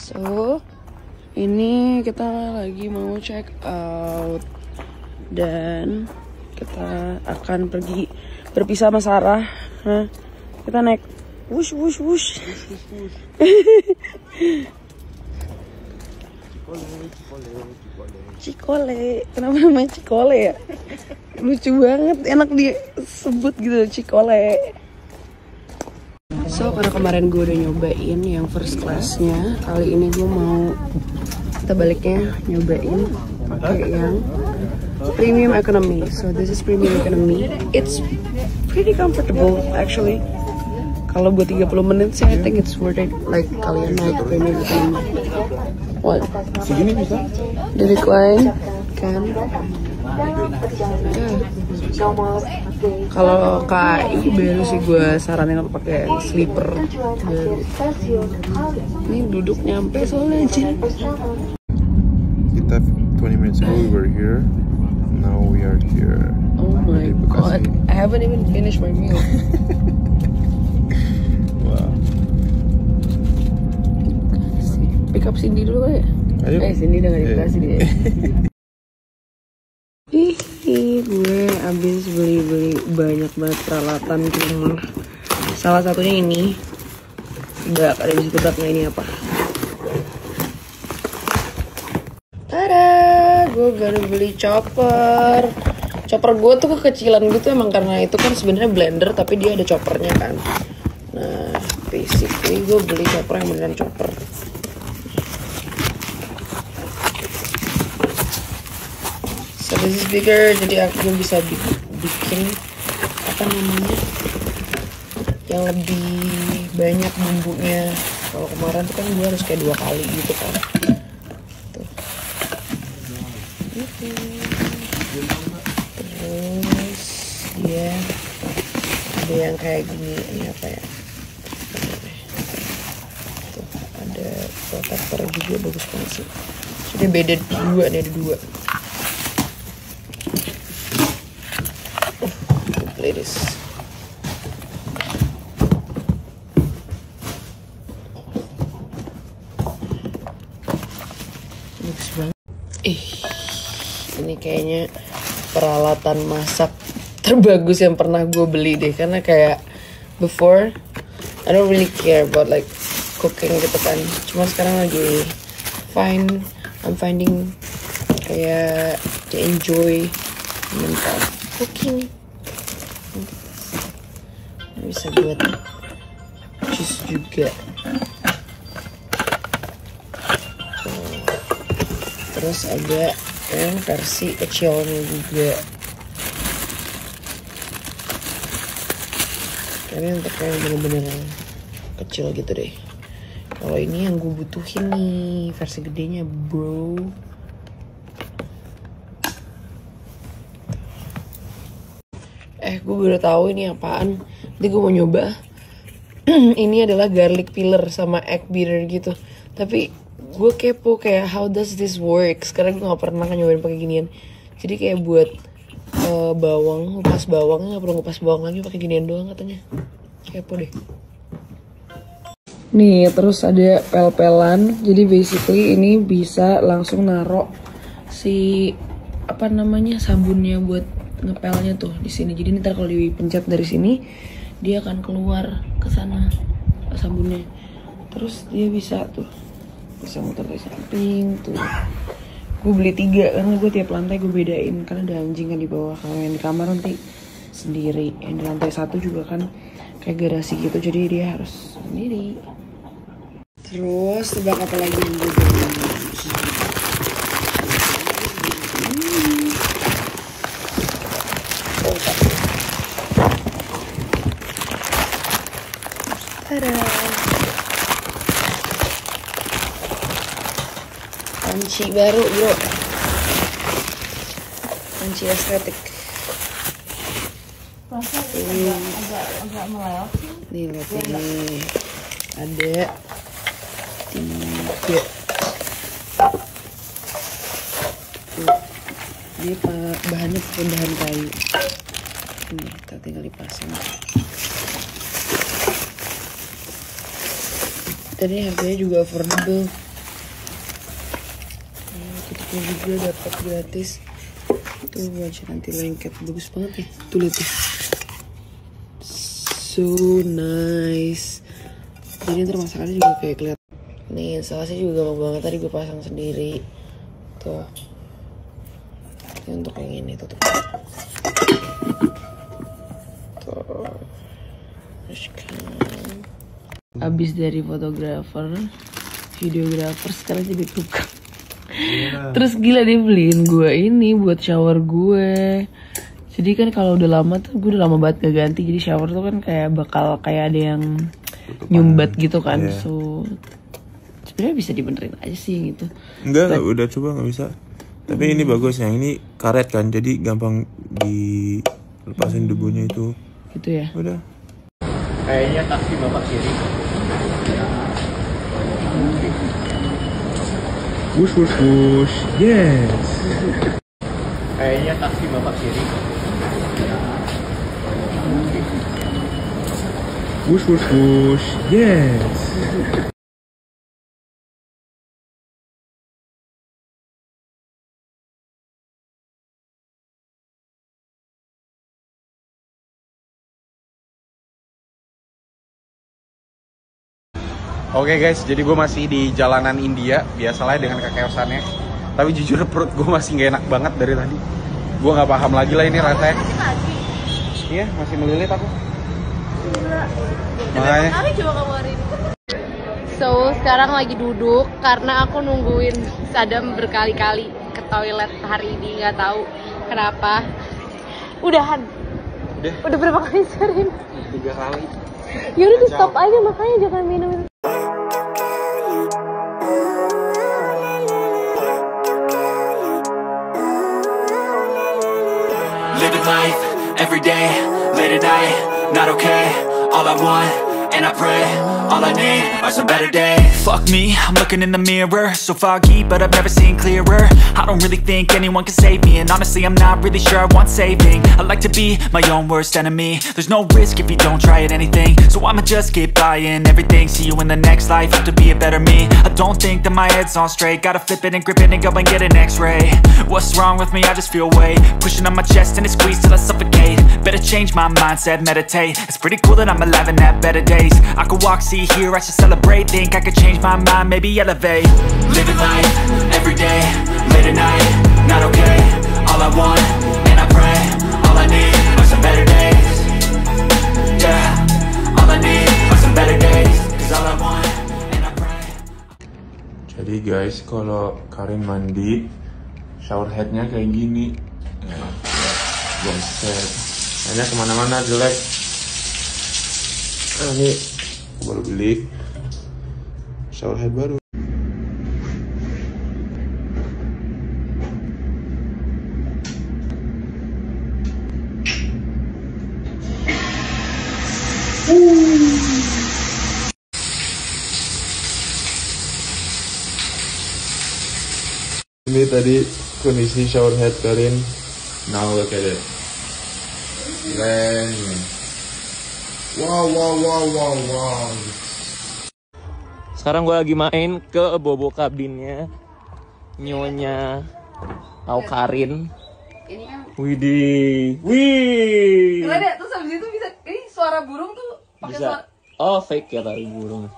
So, ini kita lagi mau check out dan kita akan pergi berpisah sama Sarah. Nah, kita naik wush wush wush. Cikole. Kenapa namanya Cikole ya? Lucu banget, enak disebut gitu, Cikole. So, karena kemarin gue udah nyobain yang first class-nya, kali ini gue mau kita baliknya nyobain pakai yang premium economy. So, this is premium economy. It's pretty comfortable actually. Kalau buat 30 menit sih, I think it's worth it. Like kalian naik premium economy. What? Segini bisa? The recline kan? Kalau KAI baru sih gue saranin untuk pakai sleeper. Ini duduk nyampe soalnya aja. Kita 20 minutes ago we were here. Now we are here. Oh my god, I haven't even finished my meal. Wow. Pick up Cindy dulu ya. Ayo. Cindy udah gak dikasih dia. Ih, gue abis beli banyak banget peralatan di rumah. Salah satunya ini. Udah ada bisa tebak nggak ini apa? Tada, gue baru beli chopper. Chopper gue tuh kekecilan gitu emang karena itu kan sebenarnya blender tapi dia ada choppernya kan. Nah, basically gue beli chopper yang beneran chopper. So this is bigger, jadi aku bisa bikin apa namanya yang lebih banyak bumbunya. Kalau kemarin tuh kan gue harus kayak 2 kali gitu kan. Tuh. Terus dia ada yang kayak gini, ini apa ya? Tuh ada protector juga, bagus banget sih. Jadi beda 2 nih, ada 2. Ladies. Bagus banget. Ini kayaknya peralatan masak terbagus yang pernah gue beli deh, karena kayak before I don't really care about like cooking gitu kan. Cuma sekarang lagi I'm finding kayak to enjoy mental cooking. Bisa buat jus juga. Terus ada yang versi kecilnya juga. Ini untuk yang bener-bener kecil gitu deh. Kalau ini yang gue butuhin nih versi gedenya bro. Gue baru tahu ini apaan. Nanti gue mau nyoba. Ini adalah garlic peeler sama egg beater gitu. Tapi gue kepo kayak how does this work? Sekarang gue gak pernah nyobain pakai ginian. Jadi kayak buat bawang, ngupas bawang, nggak perlu ngupas bawang lagi, pakai ginian doang katanya. Kepo deh. Nih terus ada pel-pelan. Jadi basically ini bisa langsung narok si apa namanya sabunnya buat ngepelnya tuh di sini. Jadi ntar kalau dipencet dari sini dia akan keluar ke sana sabunnya. Terus dia bisa bisa muter ke samping tuh. Gue beli 3 karena gue tiap lantai gue bedain karena ada anjing kan di bawah. Kalau yang di kamar nanti sendiri. Yang di lantai 1 juga kan kayak garasi gitu, jadi dia harus sendiri. Terus tebak apa lagi yang gue beli? Tada. Panci baru bro. Panci estetik. Agak melewat sih. Nih lihat ini. Ada 3. Dia bahannya pakai bahan kayu. Ini kita tinggal dipasang. Tadi harganya juga affordable. tutupnya juga dapat gratis. Tuh baca nanti lengket, bagus banget ya. Tuh lihat tuh. So nice. Jadi ntar masakannya juga kayak kelihatan. Nih instalasi juga gampang banget, tadi gue pasang sendiri. Tuh. Ini untuk yang ini tutup. Tuh. Abis dari fotografer, videografer, sekarang jadi tukang. Terus gila dia beliin gue ini buat shower gue. Jadi kan kalau udah lama tuh gue udah lama banget gak ganti. Jadi shower tuh kan kayak bakal kayak ada yang nyumbat gitu kan. Yeah. So sebenarnya bisa dibenerin aja sih gitu. Enggak, udah coba nggak bisa. Tapi ini bagus, yang ini karet kan, jadi gampang dilepasin debunya itu. Gitu ya. Udah. Kayaknya taksi bapak kiri. Wush wush wush, yes. Kayaknya taksi bapak kiri. Wush wush wush, yes. Oke guys, jadi gue masih di jalanan India, biasalah dengan kekeosannya. Tapi jujur perut gue masih gak enak banget dari tadi. Gue gak paham lagi lah ini rasanya. Iya, masih melilit aku. Makanya. So, sekarang lagi duduk karena aku nungguin Sadam berkali-kali ke toilet hari ini, nggak tahu kenapa. Udahan. Udah berapa kali sering? 3 kali. Yaudah di stop aja, makanya jangan minum. Living life, every day, late at night, not okay. All I want, and I pray, all I need are some better days. Fuck me, I'm looking in the mirror, so foggy, but I've never seen clearer. I don't really think anyone can save me, and honestly I'm not really sure I want saving. I like to be my own worst enemy. There's no risk if you don't try at anything, so I'ma just keep buying everything. See you in the next life, have to be a better me. I don't think that my head's on straight, gotta flip it and grip it and go and get an x-ray. What's wrong with me? I just feel weight pushing on my chest and it squeezes till I suffocate. Better change my mindset, meditate. It's pretty cool that I'm alive and have better days. I could walk, see, hear, I should celebrate. Think I could change my mind, maybe elevate. Living life, every day, late at night, not okay. All I want, and I pray, all I need are some better days. Yeah, all I need are some better days. Cause all I want, and I pray. Jadi guys, kalau Karin mandi, shower headnya kayak gini. Ya, gongset. Kayaknya kemana-mana jelek. Nah, ini baru beli shower head baru. Ini tadi kondisi shower head Karin. Now look at it. Keren. Wow. Sekarang gue lagi main ke bobo kabinnya Nyonya Karin. Ini kan Wih. keren ya, terus habis itu bisa, ini suara burung tuh pakai Bisa. suara. Oh, fake ya tadi burung.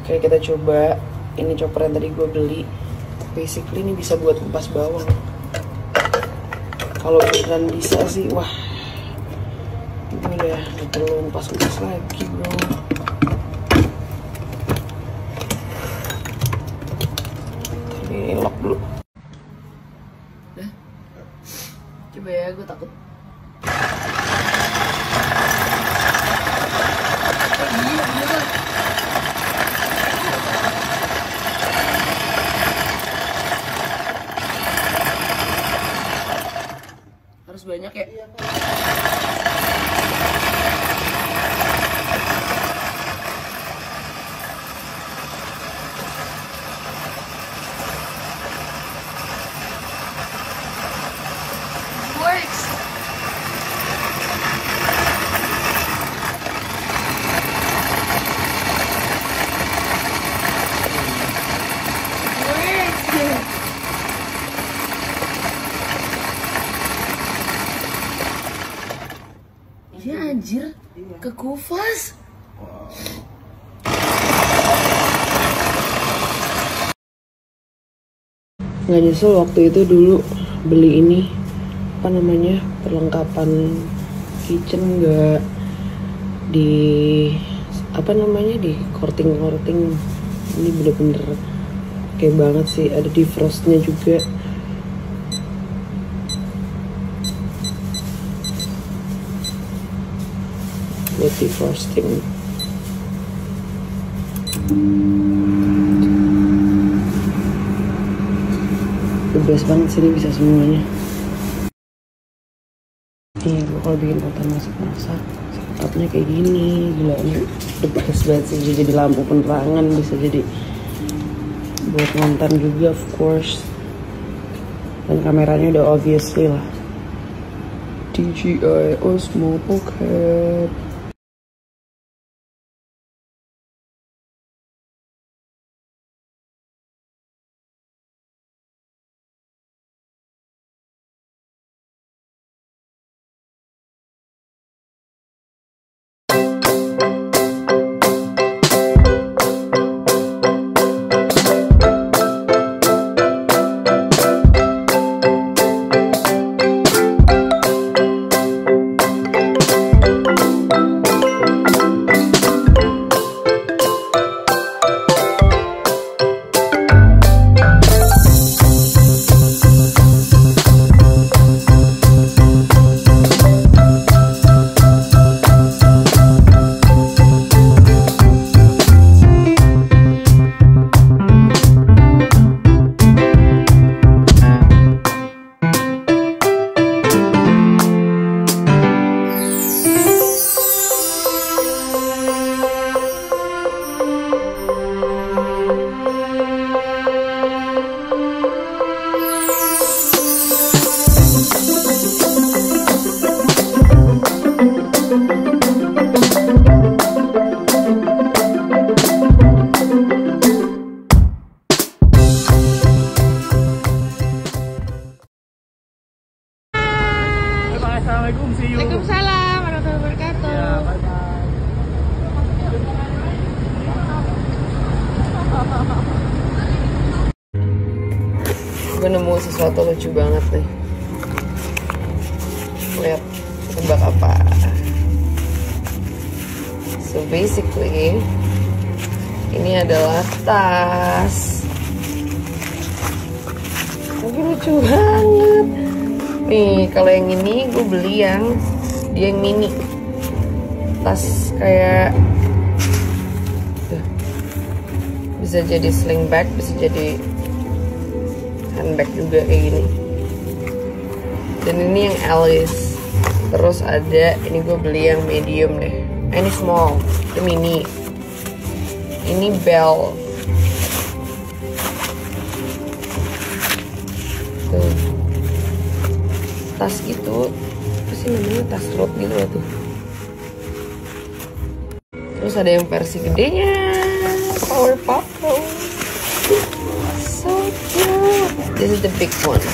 Oke, kita coba ini chopper yang tadi gue beli. Basically ini bisa buat ngupas bawang. Kalau beneran bisa sih, wah, ini udah gak perlu ngupas-ngupas lagi bro. Ini lock dulu. Udah. Coba ya, gue takut. so fast. Nggak nyesel waktu itu dulu beli ini, apa namanya, perlengkapan kitchen, nggak di apa namanya, di korting. Ini bener-bener oke banget sih, ada defrostnya juga. Buat defrosting. Bebas banget sih, ini bisa semuanya. Nih, gue kalau bikin konten masak-masak, setupnya kayak gini. Gila, ini the best banget sih. Bisa jadi lampu penerangan, bisa jadi buat konten juga, of course. Dan kameranya udah obviously lah, DJI Osmo Pocket. Assalamualaikum, see you. Waalaikumsalam warahmatullahi wabarakatuh. Ya, bye bye. Gue nemu sesuatu lucu banget nih. Lihat, tebak apa? So basically, ini adalah tas. Tapi lucu banget. Nih, kalau yang ini gue beli yang dia yang mini. Tas kayak tuh. Bisa jadi sling bag, bisa jadi handbag juga kayak gini. Dan ini yang Alice. Terus ada, ini gue beli yang medium deh. Ini small, itu mini. Ini Bell. Tuh. Tas gitu, apa sih namanya, tas road gitu loh tuh. Terus ada yang versi gedenya, Powerpuff. So cute. This is the big one.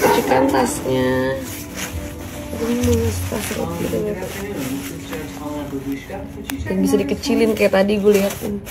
Kecikan tasnya. Ini tas road gitu loh. Yang bisa dikecilin kayak tadi gue liatin.